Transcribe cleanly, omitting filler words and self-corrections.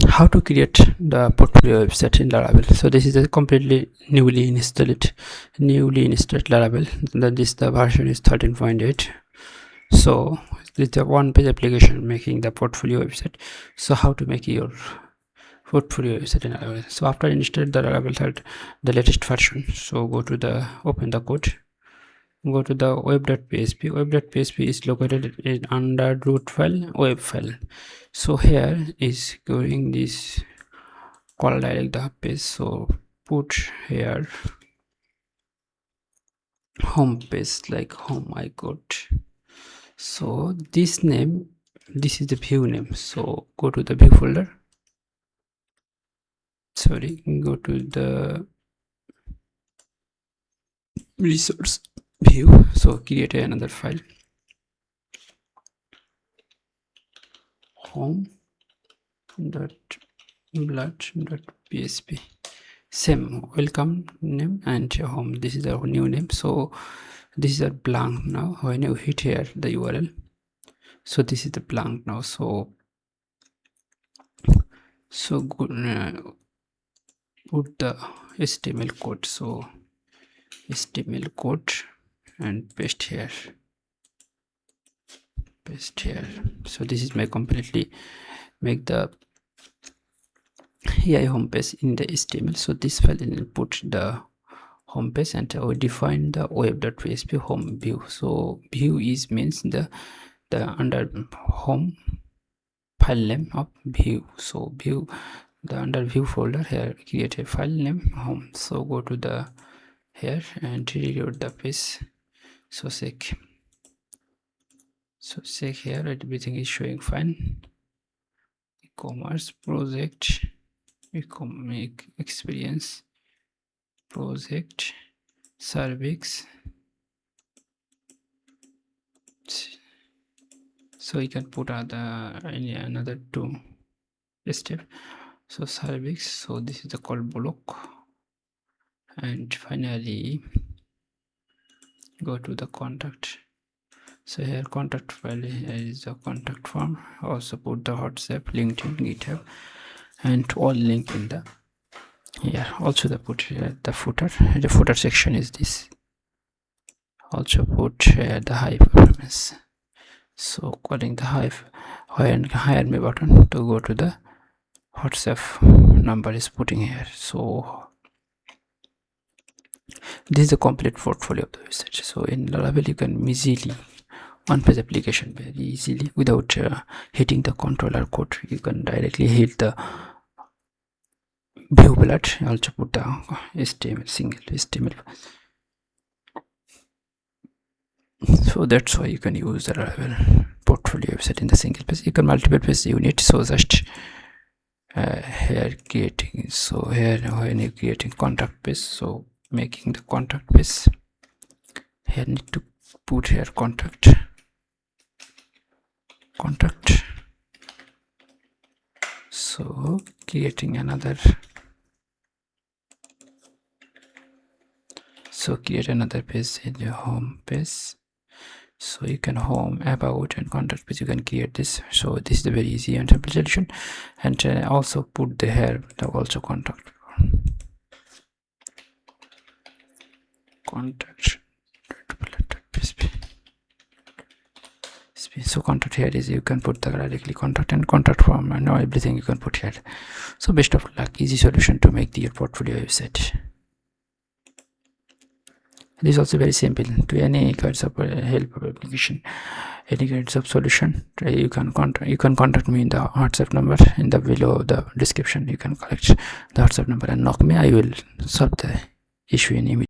How to create the portfolio website in Laravel. So this is a completely newly installed Laravel. The version is 13.8. so it's a one-page application making the portfolio website. So how to make your portfolio website in Laravel? So after installing the Laravel, the latest version, so go to the open the code, go to the web.php. Web.php is located in under root file, web file. So here is going this call direct the page, so put here home page, like home I got. So this name, this is the view name, so go to the view folder, go to the resource view, so create another file, home dot blood.php, same welcome name and home. This is our new name, so this is a blank now. When you hit here the URL, so this is the blank now. So good, put the HTML code, so HTML code and paste here. So this is my completely make the AI home page in the HTML. So this file will put the home page, and we define the web.php home view. So view is means the under home file name of view. So view, the under view folder, here create a file name home. So go to the here and reload the page. So check here everything is showing fine. E-commerce project, economic experience project, service. So you can put another two step. So service, so this is the call block, and finally go to the contact. So here contact file is the contact form. Also put the WhatsApp, LinkedIn, GitHub, and all link in the here. Also the put here the footer. The footer section is this. Also put here the high performance. So calling the hire me button to go to the WhatsApp number is putting here. So this is the complete portfolio of the website. So in Laravel you can easily one-page application very easily without hitting the controller code. You can directly hit the view bullet, also put the HTML, single HTML. So that's why you can use the Laravel portfolio website in the single page. You can multiple page unit. So just here creating, so here when you're creating contact page, so making the contact page, here need to put here contact, so creating another, so create another page in your home page. So you can home, about, and contact page, you can create this. So this is a very easy and simple solution. And also put the here the also contact so contact here is you can put the directly contact and contact form and now everything you can put here. So best of luck, easy solution to make your portfolio website. It is also very simple. To any kinds of help of application, any kinds of solution, you can contact me in the WhatsApp number in the below the description. You can collect the WhatsApp number and knock me. I will solve the issue in immediate.